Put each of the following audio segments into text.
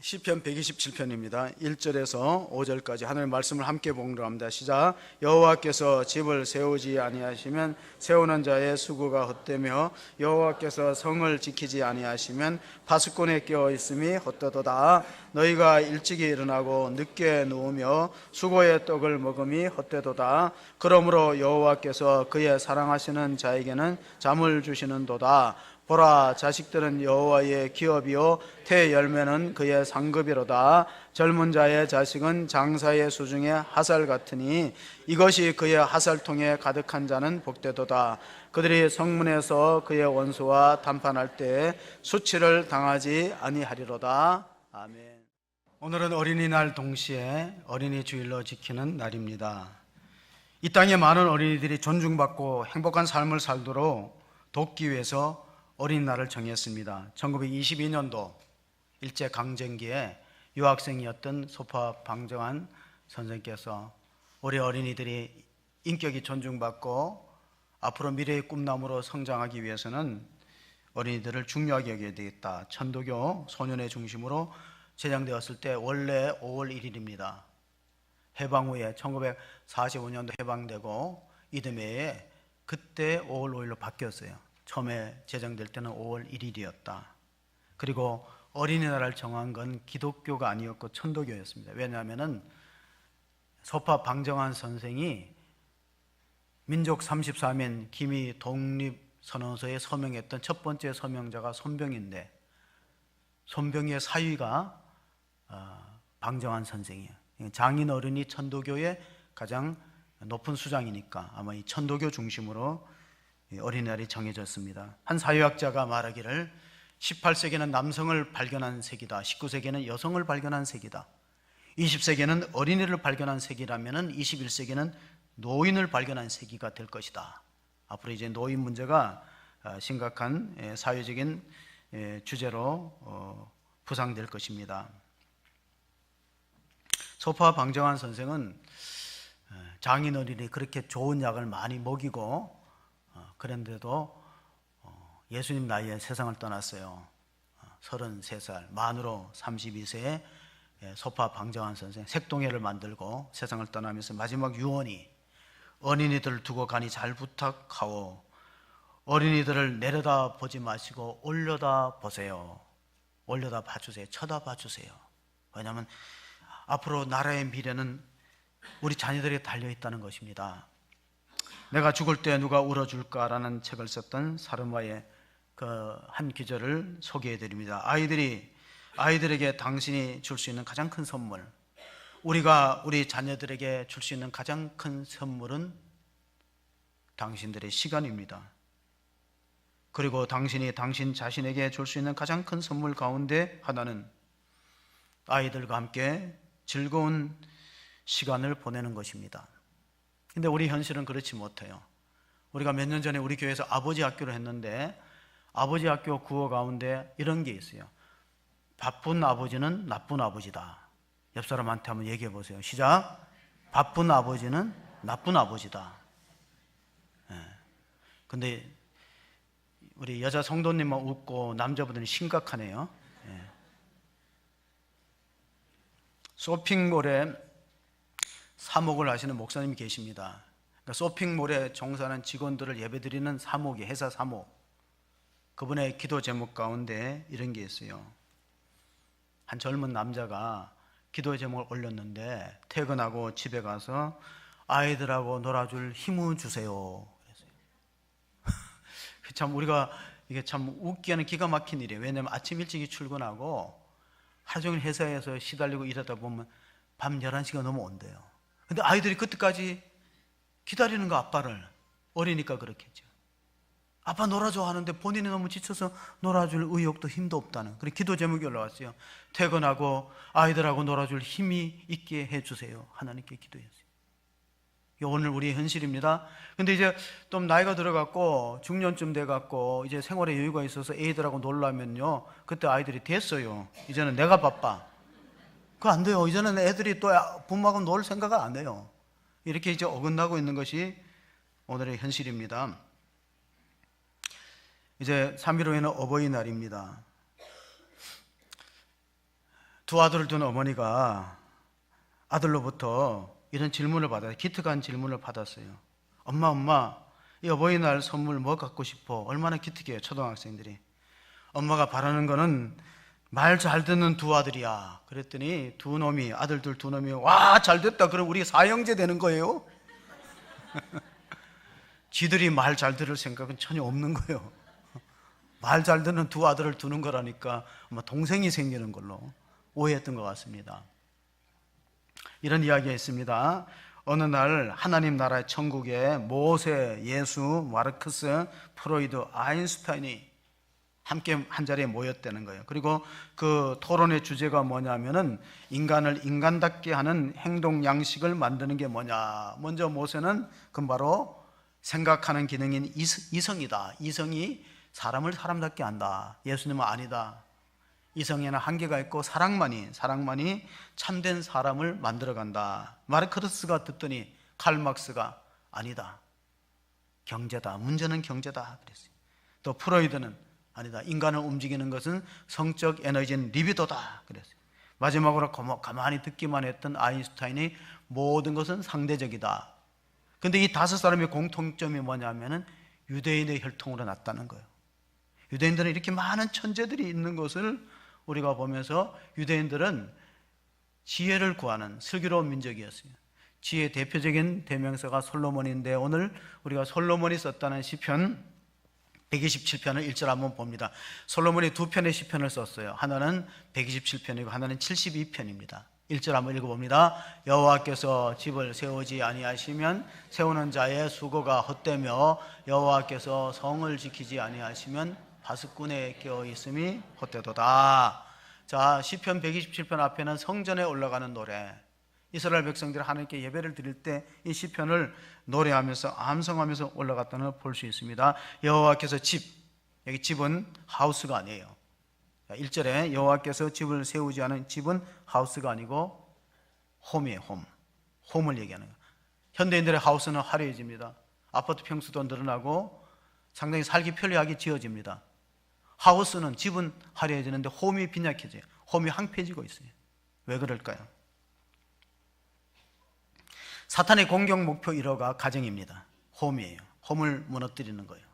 시편 127편입니다. 1절에서 5절까지 하늘 말씀을 함께 봉독합니다. 시작. 여호와께서 집을 세우지 아니하시면 세우는 자의 수고가 헛되며 여호와께서 성을 지키지 아니하시면 파수꾼에 끼어 있음이 헛되도다. 너희가 일찍이 일어나고 늦게 누우며 수고의 떡을 먹음이 헛되도다. 그러므로 여호와께서 그의 사랑하시는 자에게는 잠을 주시는도다. 보라, 자식들은 여호와의 기업이요 태 열매는 그의 상급이로다. 젊은 자의 자식은 장사의 수중에 하살 같으니 이것이 그의 하살통에 가득한 자는 복되도다. 그들이 성문에서 그의 원수와談판할 때 수치를 당하지 아니하리로다. 아멘. 오늘은 어린이날 동시에 어린이 주일로 지키는 날입니다. 이 땅에 많은 어린이들이 존중받고 행복한 삶을 살도록 돕기 위해서 어린이날을 정했습니다. 1922년도 일제강점기에 유학생이었던 소파 방정환 선생께서 우리 어린이들이 인격이 존중받고 앞으로 미래의 꿈나무로 성장하기 위해서는 어린이들을 중요하게 여겨야 되겠다. 천도교 소년회 중심으로 제정되었을 때 원래 5월 1일입니다. 해방 후에 1945년도 해방되고 이듬해에 그때 5월 5일로 바뀌었어요. 처음에 제정될 때는 5월 1일이었다. 그리고 어린이날을 정한 건 기독교가 아니었고 천도교였습니다. 왜냐하면 소파 방정환 선생이 민족 34면 기미 독립선언서에 서명했던 첫 번째 서명자가 손병인데 손병의 사위가 방정환 선생이에요. 장인어른이 천도교의 가장 높은 수장이니까 아마 이 천도교 중심으로 어린이날이 정해졌습니다. 한 사회학자가 말하기를 18세기는 남성을 발견한 세기다. 19세기는 여성을 발견한 세기다. 20세기는 어린이를 발견한 세기라면 21세기는 노인을 발견한 세기가 될 것이다. 앞으로 이제 노인 문제가 심각한 사회적인 주제로 부상될 것입니다. 소파 방정환 선생은 장인어른이 그렇게 좋은 약을 많이 먹이고 그런데도 예수님 나이에 세상을 떠났어요. 33살, 만으로 32세에 소파 방정환 선생 색동회를 만들고 세상을 떠나면서 마지막 유언이 어린이들을 두고 가니 잘 부탁하오. 어린이들을 내려다 보지 마시고 올려다 보세요. 올려다 봐주세요. 쳐다봐 주세요. 왜냐하면 앞으로 나라의 미래는 우리 자녀들에게 달려있다는 것입니다. 내가 죽을 때 누가 울어줄까라는 책을 썼던 사르마의 그 한 기절을 소개해 드립니다. 아이들에게 당신이 줄 수 있는 가장 큰 선물, 우리가 우리 자녀들에게 줄 수 있는 가장 큰 선물은 당신들의 시간입니다. 그리고 당신이 당신 자신에게 줄 수 있는 가장 큰 선물 가운데 하나는 아이들과 함께 즐거운 시간을 보내는 것입니다. 근데 우리 현실은 그렇지 못해요. 우리가 몇 년 전에 우리 교회에서 아버지 학교를 했는데 아버지 학교 구호 가운데 이런 게 있어요. 바쁜 아버지는 나쁜 아버지다. 옆 사람한테 한번 얘기해 보세요. 시작. 바쁜 아버지는 나쁜 아버지다. 근데 우리 여자 성도님만 웃고 남자분들은 심각하네요. 쇼핑몰에 사목을 하시는 목사님이 계십니다. 그러니까 쇼핑몰에 종사하는 직원들을 예배드리는 사목이 회사 사목. 그분의 기도 제목 가운데 이런 게 있어요. 한 젊은 남자가 기도 제목을 올렸는데 퇴근하고 집에 가서 아이들하고 놀아줄 힘을 주세요. 참 우리가 이게 참 웃기 하는 기가 막힌 일이에요. 왜냐하면 아침 일찍이 출근하고 하루 종일 회사에서 시달리고 이러다 보면 밤 11시가 넘어온대요. 근데 아이들이 그때까지 기다리는 거 아빠를. 어리니까 그렇겠죠. 아빠 놀아줘 하는데 본인이 너무 지쳐서 놀아줄 의욕도 힘도 없다는 그런 기도 제목이 올라왔어요. 퇴근하고 아이들하고 놀아줄 힘이 있게 해주세요. 하나님께 기도했어요. 이게 오늘 우리의 현실입니다. 근데 이제 좀 나이가 들어갔고 중년쯤 돼갖고 이제 생활에 여유가 있어서 애들하고 놀라면요, 그때 아이들이 됐어요. 이제는 내가 바빠. 그거 안 돼요. 이제는 애들이 또 부모하고 놀 생각을 안 해요. 이렇게 이제 어긋나고 있는 것이 오늘의 현실입니다. 이제 3일 후에는 어버이날입니다. 두 아들을 둔 어머니가 아들로부터 이런 질문을 받아요. 기특한 질문을 받았어요. 엄마, 이 어버이날 선물 뭐 갖고 싶어? 얼마나 기특해요, 초등학생들이. 엄마가 바라는 거는 말 잘 듣는 두 아들이야. 그랬더니 두 놈이, 아들들 두 놈이, 와, 잘 됐다. 그럼 우리 사형제 되는 거예요? 지들이 말 잘 들을 생각은 전혀 없는 거예요. 말 잘 듣는 두 아들을 두는 거라니까 아마 동생이 생기는 걸로 오해했던 것 같습니다. 이런 이야기가 있습니다. 어느 날 하나님 나라의 천국에 모세, 예수, 마르크스, 프로이드, 아인슈타인이 함께 한자리에 모였다는 거예요. 그리고 그 토론의 주제가 뭐냐면은 인간을 인간답게 하는 행동 양식을 만드는 게 뭐냐. 먼저 모세는 그건 바로 생각하는 기능인 이성이다. 이성이 사람을 사람답게 한다. 예수님은 아니다. 이성에는 한계가 있고 사랑만이 참된 사람을 만들어간다. 마르크스가 듣더니 칼막스가 아니다. 경제다. 문제는 경제다. 그랬어요. 또 프로이드는 아니다. 인간을 움직이는 것은 성적 에너지인 리비도다. 그랬어요. 마지막으로 가만히 듣기만 했던 아인슈타인이 모든 것은 상대적이다. 근데 이 다섯 사람의 공통점이 뭐냐면은 유대인의 혈통으로 났다는 거예요. 유대인들은 이렇게 많은 천재들이 있는 것을 우리가 보면서 유대인들은 지혜를 구하는 슬기로운 민족이었어요. 지혜의 대표적인 대명사가 솔로몬인데 오늘 우리가 솔로몬이 썼다는 시편 127편을 1절 한번 봅니다. 솔로몬이 두 편의 시편을 썼어요. 하나는 127편이고 하나는 72편입니다. 1절 한번 읽어봅니다. 여호와께서 집을 세우지 아니하시면 세우는 자의 수고가 헛되며 여호와께서 성을 지키지 아니하시면 파수꾼에 끼어 있음이 헛되도다. 자, 시편 127편 앞에는 성전에 올라가는 노래. 이스라엘 백성들이 하나님께 예배를 드릴 때 이 시편을 노래하면서 암송하면서 올라갔다는 걸 볼 수 있습니다. 여호와께서 여기 집은 하우스가 아니에요. 1절에 여호와께서 집을 세우지 않은 집은 하우스가 아니고 홈이에요. 홈을 얘기하는 거예요. 현대인들의 하우스는 화려해집니다. 아파트 평수도 늘어나고 상당히 살기 편리하게 지어집니다. 하우스는 집은 화려해지는데 홈이 빈약해져요. 홈이 황폐해지고 있어요. 왜 그럴까요? 사탄의 공격 목표 1호가 가정입니다. 홈이에요. 홈을 무너뜨리는 거예요.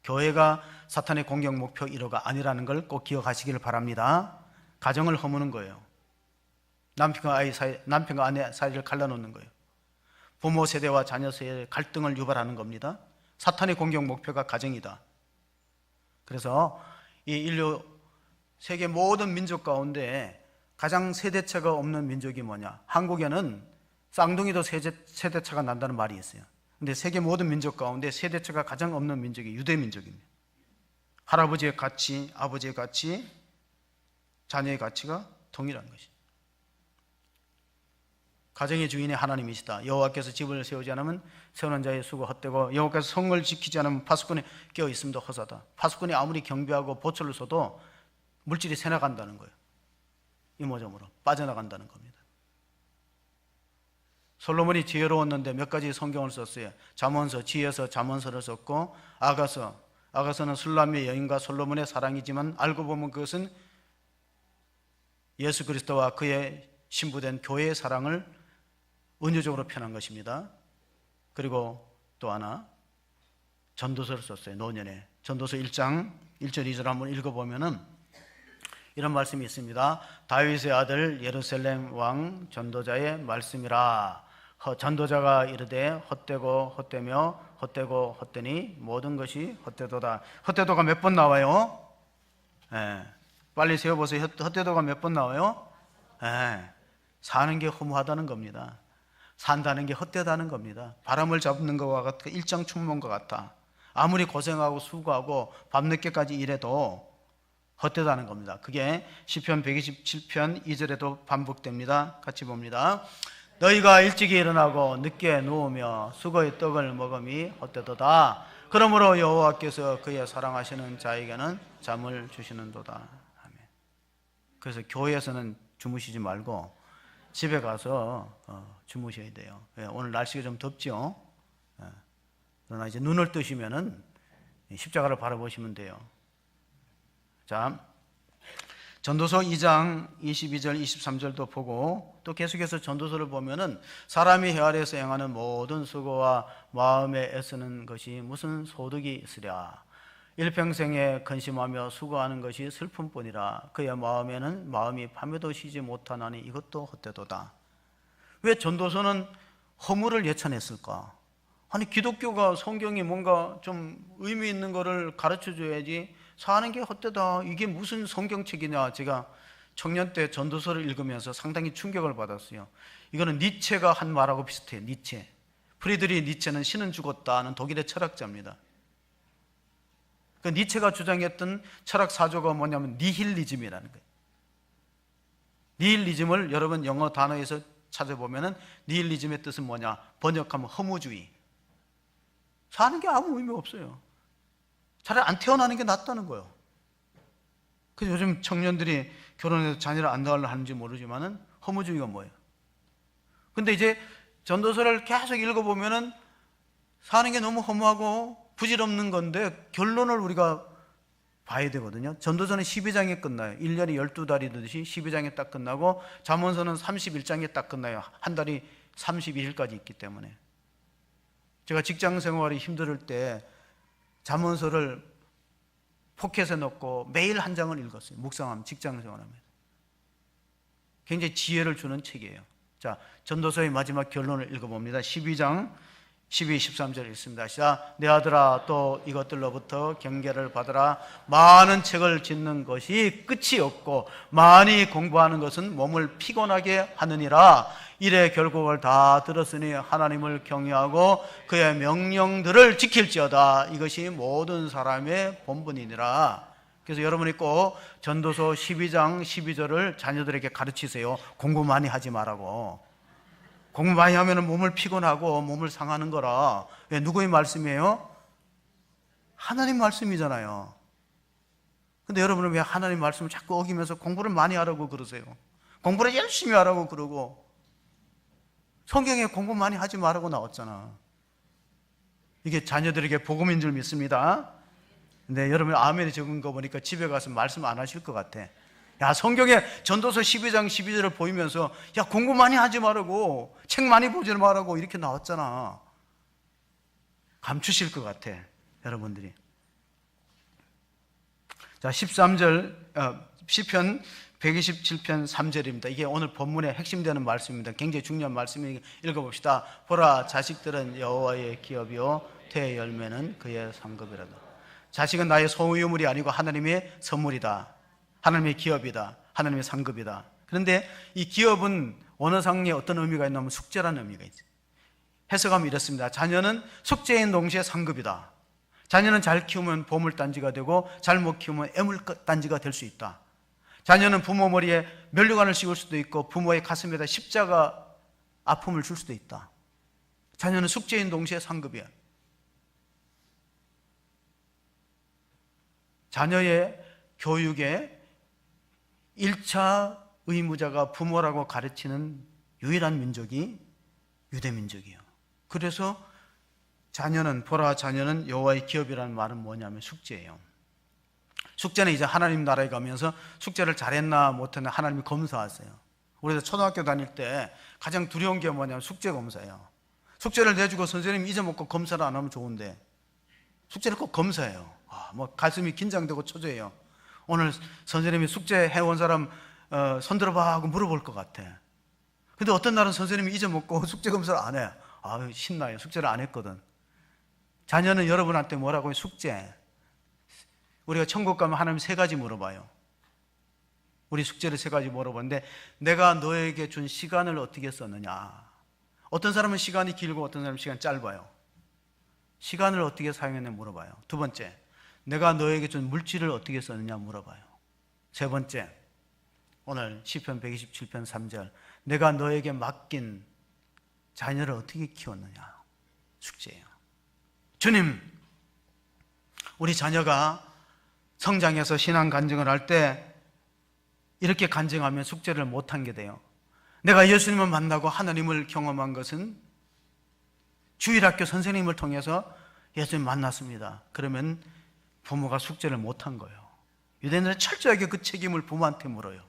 교회가 사탄의 공격 목표 1호가 아니라는 걸 꼭 기억하시길 바랍니다. 가정을 허무는 거예요. 남편과 아내 사이를 갈라놓는 거예요. 부모 세대와 자녀 세대의 갈등을 유발하는 겁니다. 사탄의 공격 목표가 가정이다. 그래서 이 인류 세계 모든 민족 가운데 가장 세대차가 없는 민족이 뭐냐? 한국에는 쌍둥이도 세대차가 난다는 말이 있어요. 근데 세계 모든 민족 가운데 세대차가 가장 없는 민족이 유대 민족입니다. 할아버지의 가치, 아버지의 가치, 자녀의 가치가 동일한 것이죠. 가정의 주인이 하나님이시다. 여호와께서 집을 세우지 않으면 세우는 자의 수고 헛되고 여호와께서 성을 지키지 않으면 파수꾼에 끼어 있음도 허사다. 파수꾼이 아무리 경비하고 보초를 써도 물질이 새나간다는 거예요. 이모저모로 빠져나간다는 겁니다. 솔로몬이 지혜로웠는데 몇 가지 성경을 썼어요. 잠언서, 지혜서 잠언서를 썼고 아가서는 술람의 여인과 솔로몬의 사랑이지만 알고 보면 그것은 예수 그리스도와 그의 신부된 교회의 사랑을 은유적으로 표현한 것입니다. 그리고 또 하나 전도서를 썼어요. 노년에 전도서 1장 1절 2절 한번 읽어보면은 이런 말씀이 있습니다. 다윗의 아들 예루살렘 왕 전도자의 말씀이라. 전도자가 이르되 헛되고 헛되며 헛되고 헛되니 모든 것이 헛되도다. 헛되도가 몇 번 나와요? 빨리 세워보세요. 헛되도가 몇 번 나와요? 사는 게 허무하다는 겁니다. 산다는 게 헛되다는 겁니다. 바람을 잡는 것과 같아 일장춘몽과 같아. 아무리 고생하고 수고하고 밤늦게까지 일해도 헛되다는 겁니다. 그게 시편 127편 2절에도 반복됩니다. 같이 봅니다. 너희가 일찍이 일어나고 늦게 누우며 수고의 떡을 먹음이 헛되도다. 그러므로 여호와께서 그의 사랑하시는 자에게는 잠을 주시는도다. 아멘. 그래서 교회에서는 주무시지 말고 집에 가서 주무셔야 돼요. 오늘 날씨가 좀 덥죠. 그러나 이제 눈을 뜨시면은 십자가를 바라보시면 돼요. 자, 전도서 2장 22절 23절도 보고 또 계속해서 전도서를 보면은 사람이 해 아래에서 행하는 모든 수고와 마음에 애쓰는 것이 무슨 소득이 있으랴. 일평생에 근심하며 수고하는 것이 슬픔뿐이라. 그의 마음에는 마음이 밤에도 쉬지 못하나니 이것도 헛되도다. 왜 전도서는 허물을 예찬했을까? 아니 기독교가 성경이 뭔가 좀 의미 있는 거를 가르쳐 줘야지 사는 게 헛되다. 이게 무슨 성경책이냐. 제가 청년 때 전도서를 읽으면서 상당히 충격을 받았어요. 이거는 니체가 한 말하고 비슷해요. 니체. 프리드리히 니체는 신은 죽었다는 독일의 철학자입니다. 그 니체가 주장했던 철학 사조가 뭐냐면 니힐리즘이라는 거예요. 니힐리즘을 여러분 영어 단어에서 찾아보면은 니힐리즘의 뜻은 뭐냐? 번역하면 허무주의. 사는 게 아무 의미 없어요. 차라리 안 태어나는 게 낫다는 거예요. 그래서 요즘 청년들이 결혼해서 자녀를 안 낳으려 하는지 모르지만은 허무주의가 뭐예요? 근데 이제 전도서를 계속 읽어보면은 사는 게 너무 허무하고 부질없는 건데 결론을 우리가 봐야 되거든요. 전도서는 12장에 끝나요. 1년이 12달이듯이 12장에 딱 끝나고 잠언서는 31장에 딱 끝나요. 한 달이 32일까지 있기 때문에. 제가 직장 생활이 힘들 때 잠언서를 포켓에 넣고 매일 한 장을 읽었어요. 묵상하면 직장 생활하면. 굉장히 지혜를 주는 책이에요. 자, 전도서의 마지막 결론을 읽어봅니다. 12장 12, 13절 읽습니다. 시작. 내 아들아 또 이것들로부터 경계를 받으라. 많은 책을 짓는 것이 끝이 없고 많이 공부하는 것은 몸을 피곤하게 하느니라. 이래 결국을 다 들었으니 하나님을 경외하고 그의 명령들을 지킬지어다. 이것이 모든 사람의 본분이니라. 그래서 여러분이 꼭 전도서 12장 12절을 자녀들에게 가르치세요. 공부 많이 하지 말라고. 공부 많이 하면 몸을 피곤하고 몸을 상하는 거라. 왜? 누구의 말씀이에요? 하나님 말씀이잖아요. 근데 여러분은 왜 하나님 말씀을 자꾸 어기면서 공부를 많이 하라고 그러세요? 공부를 열심히 하라고 그러고. 성경에 공부 많이 하지 말라고 나왔잖아. 이게 자녀들에게 복음인 줄 믿습니다. 근데 여러분 아멘이 적은 거 보니까 집에 가서 말씀 안 하실 것 같아. 야, 성경에 전도서 12장 12절을 보이면서 야, 공부 많이 하지 말라고, 책 많이 보지 말라고 이렇게 나왔잖아. 감추실 것 같아, 여러분들이. 자, 13절 시편 127편 3절입니다. 이게 오늘 본문의 핵심되는 말씀입니다. 굉장히 중요한 말씀이니까 읽어봅시다. 보라, 자식들은 여호와의 기업이요 태의 열매는 그의 상급이라다. 자식은 나의 소유물이 아니고 하나님의 선물이다. 하나님의 기업이다. 하나님의 상급이다. 그런데 이 기업은 원어상에 어떤 의미가 있냐면 숙제라는 의미가 있어요. 해석하면 이렇습니다. 자녀는 숙제인 동시에 상급이다. 자녀는 잘 키우면 보물단지가 되고 잘못 키우면 애물단지가 될 수 있다. 자녀는 부모 머리에 면류관을 씌울 수도 있고 부모의 가슴에다 십자가 아픔을 줄 수도 있다. 자녀는 숙제인 동시에 상급이야. 자녀의 교육에 1차 의무자가 부모라고 가르치는 유일한 민족이 유대민족이에요. 그래서 자녀는, 보라, 자녀는 여호와의 기업이라는 말은 뭐냐면 숙제예요. 숙제는 이제 하나님 나라에 가면서 숙제를 잘했나 못했나 하나님이 검사하세요. 우리도 초등학교 다닐 때 가장 두려운 게 뭐냐면 숙제 검사예요. 숙제를 내주고 선생님이 잊어먹고 검사를 안 하면 좋은데 숙제를 꼭 검사해요. 가슴이 긴장되고 초조해요. 오늘 선생님이 숙제 해온 사람 손 들어봐 하고 물어볼 것 같아. 근데 어떤 날은 선생님이 잊어먹고 숙제 검사를 안 해. 신나요. 숙제를 안 했거든. 자녀는 여러분한테 뭐라고 해요? 숙제. 우리가 천국 가면 하나님 3가지 물어봐요. 우리 숙제를 3가지 물어보는데 내가 너에게 준 시간을 어떻게 썼느냐. 어떤 사람은 시간이 길고 어떤 사람은 시간이 짧아요. 시간을 어떻게 사용했냐 물어봐요. 2번째, 내가 너에게 준 물질을 어떻게 썼느냐 물어봐요. 3번째, 오늘 시편 127편 3절, 내가 너에게 맡긴 자녀를 어떻게 키웠느냐 숙제예요. 주님, 우리 자녀가 성장해서 신앙 간증을 할 때 이렇게 간증하면 숙제를 못한 게 돼요. 내가 예수님을 만나고 하나님을 경험한 것은 주일학교 선생님을 통해서 예수님 만났습니다. 그러면 부모가 숙제를 못한 거예요. 유대인들은 철저하게 그 책임을 부모한테 물어요.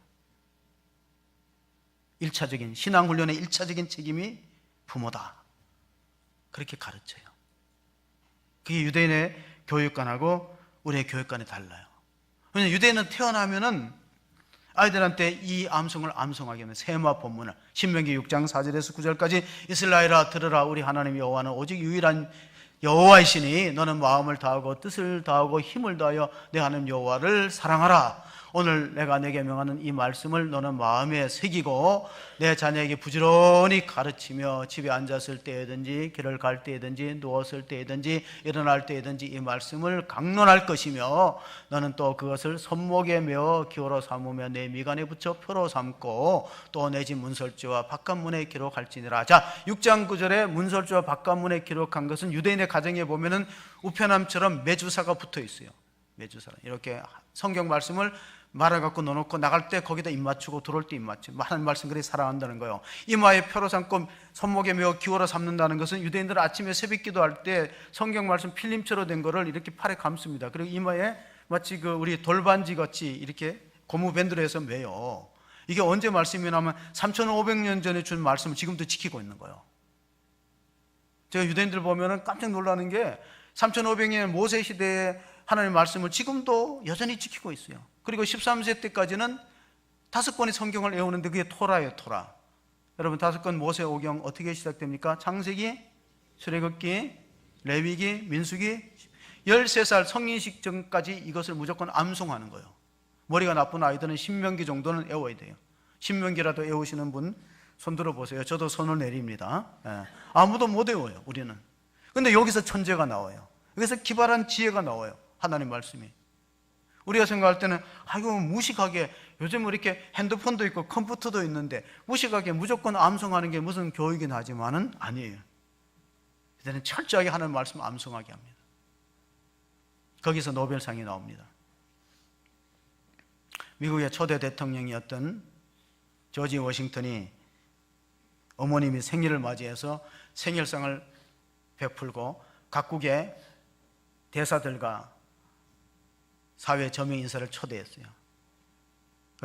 1차적인 신앙훈련의 1차적인 책임이 부모다. 그렇게 가르쳐요. 그게 유대인의 교육관하고 우리의 교육관이 달라요. 왜냐하면 유대인은 태어나면은 아이들한테 이 암송을 암송하게 하면 세마 본문을 신명기 6장 4절에서 9절까지 이스라엘아 들으라 우리 하나님 여호와는 오직 유일한 여호와이시니 너는 마음을 다하고 뜻을 다하고 힘을 다하여 내 하나님 여호와를 사랑하라. 오늘 내가 내게 명하는 이 말씀을 너는 마음에 새기고 내 자녀에게 부지런히 가르치며 집에 앉았을 때든지 길을 갈 때든지 누웠을 때든지 일어날 때든지 이 말씀을 강론할 것이며 너는 또 그것을 손목에 메어 기호로 삼으며 내 미간에 붙여 표로 삼고 또 내 집 문설주와 바깥문에 기록할지니라. 자, 6장 9절에 문설주와 바깥문에 기록한 것은 유대인의 가정에 보면은 우편함처럼 매주사가 붙어 있어요. 매주사 이렇게 성경 말씀을 말아갖고 넣어놓고 나갈 때 거기다 입 맞추고 들어올 때 입 맞추고 하나님 말씀 그리 살아간다는 거예요. 이마에 표로 삼고 손목에 메어 기호로 삼는다는 것은 유대인들은 아침에 새벽 기도할 때 성경 말씀 필름처럼 된 거를 이렇게 팔에 감습니다. 그리고 이마에 마치 그 우리 돌반지 같이 이렇게 고무밴드로 해서 매요. 이게 언제 말씀이냐면 3,500년 전에 준 말씀을 지금도 지키고 있는 거예요. 제가 유대인들 보면은 깜짝 놀라는 게 3,500년 모세 시대에 하나님의 말씀을 지금도 여전히 지키고 있어요. 그리고 13세 때까지는 5권의 성경을 외우는데 그게 토라예요. 토라. 여러분 5권 모세오경 어떻게 시작됩니까? 창세기, 출애굽기, 레위기, 민수기. 13살 성인식 전까지 이것을 무조건 암송하는 거예요. 머리가 나쁜 아이들은 신명기 정도는 외워야 돼요. 신명기라도 외우시는 분 손 들어보세요. 저도 손을 내립니다. 아무도 못 외워요. 우리는. 근데 여기서 천재가 나와요. 여기서 기발한 지혜가 나와요. 하나님 말씀이. 우리가 생각할 때는 이거 무식하게 요즘 이렇게 핸드폰도 있고 컴퓨터도 있는데 무식하게 무조건 암송하는 게 무슨 교육이나 하지만은 아니에요. 이제는 철저하게 하나님 말씀 암송하게 합니다. 거기서 노벨상이 나옵니다. 미국의 초대 대통령이었던 조지 워싱턴이 어머님이 생일을 맞이해서 생일상을 베풀고 각국의 대사들과 사회 저명 인사를 초대했어요.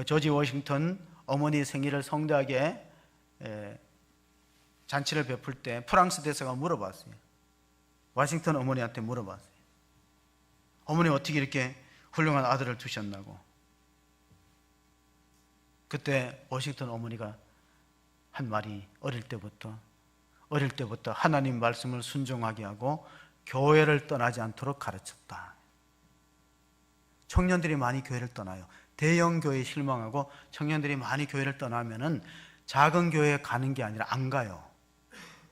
조지 워싱턴 어머니 생일을 성대하게 잔치를 베풀 때 프랑스 대사가 물어봤어요. 워싱턴 어머니한테 물어봤어요. 어머니 어떻게 이렇게 훌륭한 아들을 두셨나고. 그때 워싱턴 어머니가 한 말이 어릴 때부터 하나님 말씀을 순종하게 하고 교회를 떠나지 않도록 가르쳤다. 청년들이 많이 교회를 떠나요. 대형 교회에 실망하고 청년들이 많이 교회를 떠나면은 작은 교회에 가는 게 아니라 안 가요.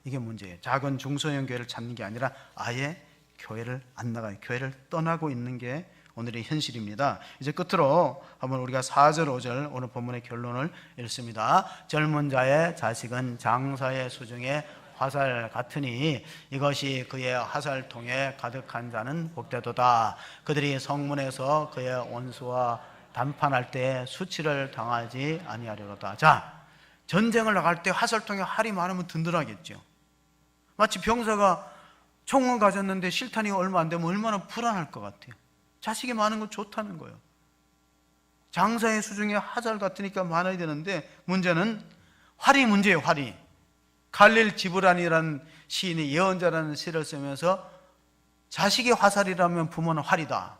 이게 문제예요. 작은 중소형 교회를 찾는 게 아니라 아예 교회를 안 나가요. 교회를 떠나고 있는 게 오늘의 현실입니다. 이제 끝으로 한번 우리가 4절 5절 오늘 본문의 결론을 읽습니다. 젊은 자의 자식은 장사의 수중에 화살 같으니 이것이 그의 화살통에 가득한 자는 복되도다. 그들이 성문에서 그의 원수와 담판할 때 수치를 당하지 아니하리로다. 자, 전쟁을 나갈 때 화살통에 활이 많으면 든든하겠죠. 마치 병사가 총을 가졌는데 실탄이 얼마 안 되면 얼마나 불안할 것 같아요. 자식이 많은 건 좋다는 거예요. 장사의 수중에 화살 같으니까 많아야 되는데 문제는 활이 문제예요. 활이. 갈릴 지브란이라는 시인이 예언자라는 시를 쓰면서 자식이 화살이라면 부모는 활이다.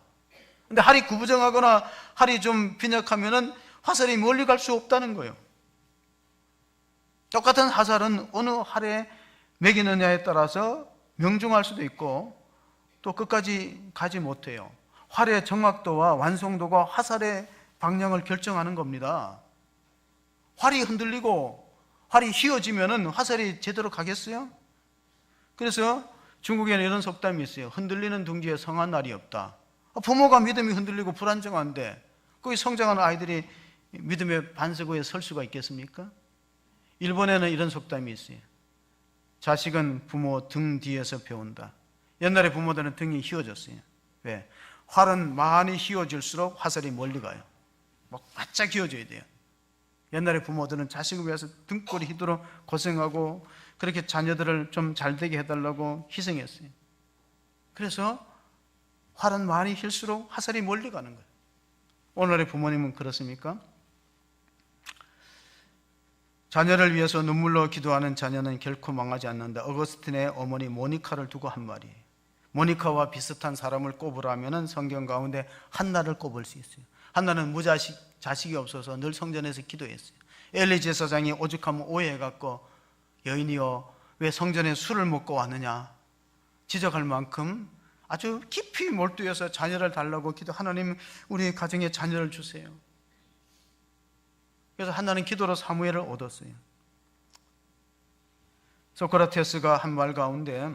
근데 활이 구부정하거나 활이 좀 빈약하면은 화살이 멀리 갈 수 없다는 거예요. 똑같은 화살은 어느 활에 매기느냐에 따라서 명중할 수도 있고 또 끝까지 가지 못해요. 활의 정확도와 완성도가 화살의 방향을 결정하는 겁니다. 활이 흔들리고 활이 휘어지면은 화살이 제대로 가겠어요? 그래서 중국에는 이런 속담이 있어요. 흔들리는 둥지에 성한 날이 없다. 부모가 믿음이 흔들리고 불안정한데 거기 성장하는 아이들이 믿음의 반석 위에 설 수가 있겠습니까? 일본에는 이런 속담이 있어요. 자식은 부모 등 뒤에서 배운다. 옛날에 부모들은 등이 휘어졌어요. 왜? 활은 많이 휘어질수록 화살이 멀리 가요. 막 바짝 휘어져야 돼요. 옛날에 부모들은 자식을 위해서 등골이 휘도록 고생하고 그렇게 자녀들을 좀 잘되게 해달라고 희생했어요. 그래서 활은 많이 힐수록 화살이 멀리 가는 거예요. 오늘의 부모님은 그렇습니까? 자녀를 위해서 눈물로 기도하는 자녀는 결코 망하지 않는다. 어거스틴의 어머니 모니카를 두고 한 말이, 모니카와 비슷한 사람을 꼽으라면 성경 가운데 한나를 꼽을 수 있어요. 한나는 자식이 없어서 늘 성전에서 기도했어요. 엘리 제사장이 오죽하면 오해해갖고 여인이여 왜 성전에 술을 먹고 왔느냐 지적할 만큼 아주 깊이 몰두해서 자녀를 달라고 기도, 하나님 우리 가정에 자녀를 주세요. 그래서 한나는 기도로 사무엘을 얻었어요. 소크라테스가 한 말 가운데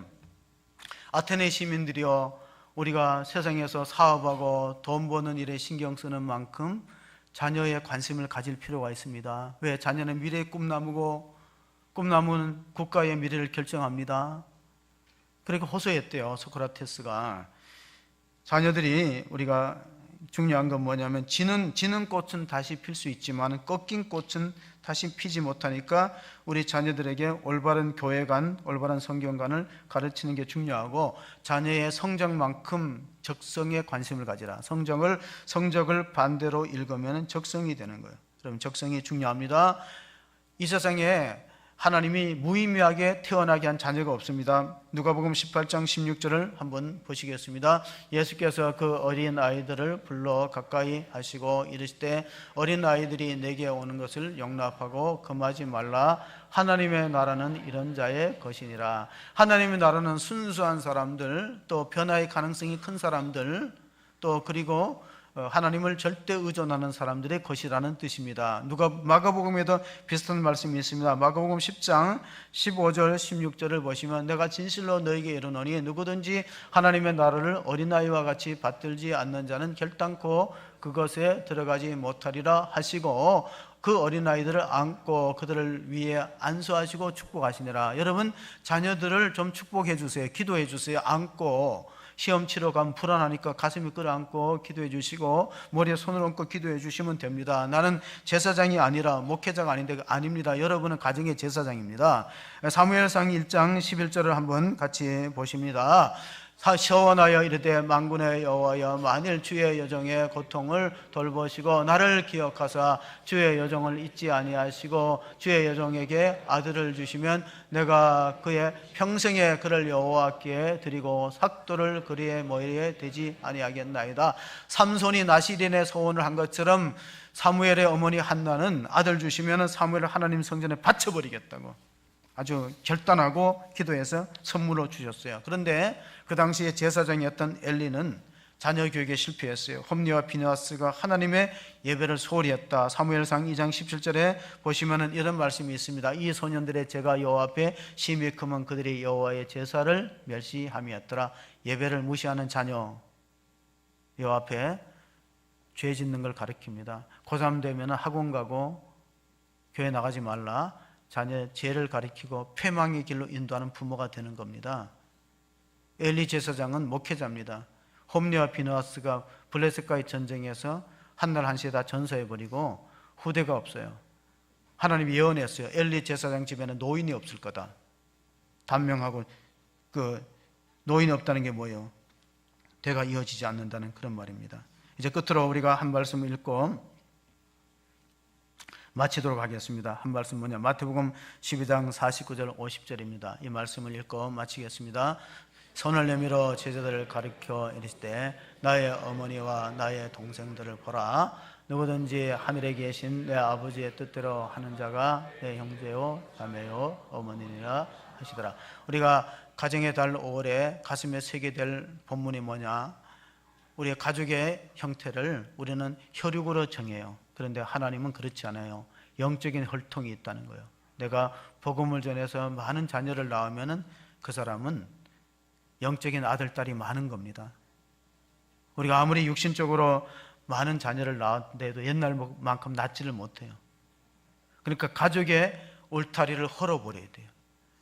아테네 시민들이여 우리가 세상에서 사업하고 돈 버는 일에 신경 쓰는 만큼 자녀에 관심을 가질 필요가 있습니다. 왜? 자녀는 미래의 꿈나무고 꿈나무는 국가의 미래를 결정합니다. 그렇게 호소했대요, 소크라테스가. 자녀들이 우리가 중요한 건 뭐냐면 지는 꽃은 다시 필 수 있지만 꺾인 꽃은 다시 피지 못하니까 우리 자녀들에게 올바른 교회관, 올바른 성경관을 가르치는 게 중요하고 자녀의 성적만큼 적성에 관심을 가지라. 성적을 반대로 읽으면 적성이 되는 거예요. 그럼 적성이 중요합니다. 이 세상에 하나님이 무의미하게 태어나게 한 자녀가 없습니다. 누가복음 18장 16절을 한번 보시겠습니다. 예수께서 그 어린 아이들을 불러 가까이 하시고 이르시되 어린 아이들이 내게 오는 것을 용납하고 금하지 말라. 하나님의 나라는 이런 자의 것이니라. 하나님의 나라는 순수한 사람들, 또 변화의 가능성이 큰 사람들, 또 그리고 하나님을 절대 의존하는 사람들의 것이라는 뜻입니다. 마가복음에도 비슷한 말씀이 있습니다. 마가복음 10장 15절 16절을 보시면 내가 진실로 너에게 이르노니 누구든지 하나님의 나라를 어린아이와 같이 받들지 않는 자는 결단코 그것에 들어가지 못하리라 하시고 그 어린아이들을 안고 그들을 위해 안수하시고 축복하시니라. 여러분 자녀들을 좀 축복해 주세요. 기도해 주세요. 안고 시험 치러 가면 불안하니까 가슴에 끌어안고 기도해 주시고 머리에 손을 얹고 기도해 주시면 됩니다. 나는 제사장이 아니라 목회자가 아닌데 아닙니다. 여러분은 가정의 제사장입니다. 사무엘상 1장 11절을 한번 같이 보십니다. 시원하여 이르되 만군의 여호와여 만일 주의 여종의 고통을 돌보시고 나를 기억하사 주의 여종을 잊지 아니하시고 주의 여종에게 아들을 주시면 내가 그의 평생에 그를 여호와께 드리고 삭도를 그리의 머리에 대지 아니하겠나이다. 삼손이 나시린의 소원을 한 것처럼 사무엘의 어머니 한나는 아들 주시면 사무엘을 하나님 성전에 바쳐버리겠다고 아주 결단하고 기도해서 선물로 주셨어요. 그런데 그 당시에 제사장이었던 엘리는 자녀 교육에 실패했어요. 홈리와 비느하스가 하나님의 예배를 소홀히 했다. 사무엘상 2장 17절에 보시면 이런 말씀이 있습니다. 이 소년들의 죄가 여호와 앞에 심히 크면 그들이 여호와의 제사를 멸시함이었더라. 예배를 무시하는 자녀 여호와 앞에 죄 짓는 걸 가리킵니다. 고3 되면 학원 가고 교회 나가지 말라. 자녀의 죄를 가리키고 패망의 길로 인도하는 부모가 되는 겁니다. 엘리 제사장은 목회자입니다. 홈리와 비느하스가 블레셋과의 전쟁에서 한날 한시에 다 전사해버리고 후대가 없어요. 하나님이 예언했어요. 엘리 제사장 집에는 노인이 없을 거다. 단명하고 그 노인이 없다는 게 뭐예요? 대가 이어지지 않는다는 그런 말입니다. 이제 끝으로 우리가 한 말씀을 읽고 마치도록 하겠습니다. 한 말씀 뭐냐? 마태복음 12장 49절 50절입니다. 이 말씀을 읽고 마치겠습니다. 손을 내밀어 제자들을 가르쳐 이르시되 나의 어머니와 나의 동생들을 보라. 누구든지 하늘에 계신 내 아버지의 뜻대로 하는 자가 내 형제요 자매요 어머니니라 하시더라. 우리가 가정의 달 5월에 가슴에 새게 될 본문이 뭐냐? 우리의 가족의 형태를 우리는 혈육으로 정해요. 그런데 하나님은 그렇지 않아요. 영적인 혈통이 있다는 거예요. 내가 복음을 전해서 많은 자녀를 낳으면 그 사람은 영적인 아들, 딸이 많은 겁니다. 우리가 아무리 육신적으로 많은 자녀를 낳았는데도 옛날만큼 낳지를 못해요. 그러니까 가족의 울타리를 헐어버려야 돼요.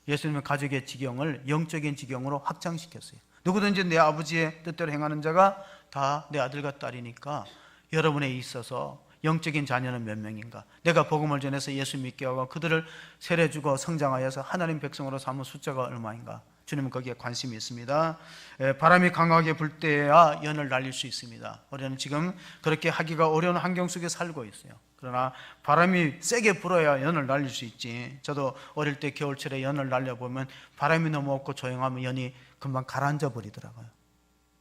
예수님은 가족의 지경을 영적인 지경으로 확장시켰어요. 누구든지 내 아버지의 뜻대로 행하는 자가 다 내 아들과 딸이니까 여러분에 있어서 영적인 자녀는 몇 명인가? 내가 복음을 전해서 예수 믿게 하고 그들을 세례주고 성장하여서 하나님 백성으로 삼은 숫자가 얼마인가? 주님은 거기에 관심이 있습니다. 바람이 강하게 불 때야 연을 날릴 수 있습니다. 우리는 지금 그렇게 하기가 어려운 환경 속에 살고 있어요. 그러나 바람이 세게 불어야 연을 날릴 수 있지. 저도 어릴 때 겨울철에 연을 날려보면 바람이 너무 없고 조용하면 연이 금방 가라앉아 버리더라고요.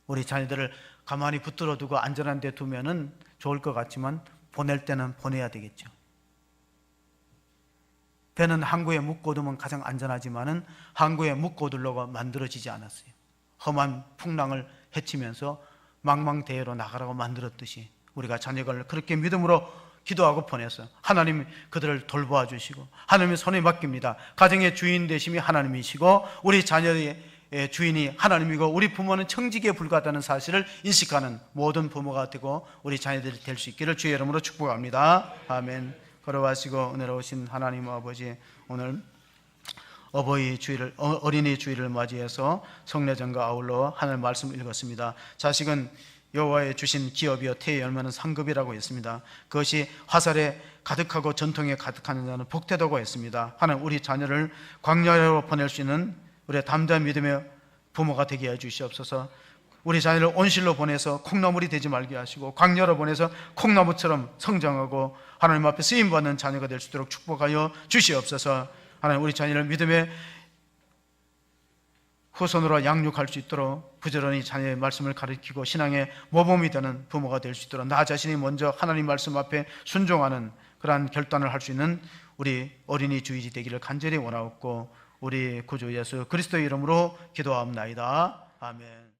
우리 자녀들을 가만히 붙들어 두고 안전한 데 두면은 좋을 것 같지만 보낼 때는 보내야 되겠죠. 배는 항구에 묶어두면 가장 안전하지만은 항구에 묶어두려고 만들어지지 않았어요. 험한 풍랑을 헤치면서 망망대해로 나가라고 만들었듯이 우리가 자녀를 그렇게 믿음으로 기도하고 보냈어요. 하나님이 그들을 돌보아 주시고 하나님의 손에 맡깁니다. 가정의 주인 되심이 하나님이시고 우리 자녀의 주인이 하나님이고 우리 부모는 청지기에 불과하다는 사실을 인식하는 모든 부모가 되고 우리 자녀들이 될 수 있기를 주의 이름으로 축복합니다. 아멘. 걸어가시고 은혜로우신 하나님 아버지, 오늘 어린이 주일을 맞이해서 성례전과 아울러 하늘 말씀을 읽었습니다. 자식은 여호와의 주신 기업이요 태의 열매는 상급이라고 했습니다. 그것이 화살에 가득하고 전통에 가득한 자는 복되다고 했습니다. 하나님, 우리 자녀를 광야로 보낼 수 있는 우리의 담대한 믿음의 부모가 되게 해 주시옵소서. 우리 자녀를 온실로 보내서 콩나물이 되지 말게 하시고 광야로 보내서 콩나무처럼 성장하고 하나님 앞에 쓰임받는 자녀가 될 수 있도록 축복하여 주시옵소서. 하나님, 우리 자녀를 믿음의 후손으로 양육할 수 있도록 부지런히 자녀의 말씀을 가르치고 신앙의 모범이 되는 부모가 될 수 있도록 나 자신이 먼저 하나님 말씀 앞에 순종하는 그러한 결단을 할 수 있는 우리 어린이 주일이 되기를 간절히 원하옵고 우리 구주 예수 그리스도의 이름으로 기도하옵나이다. 아멘.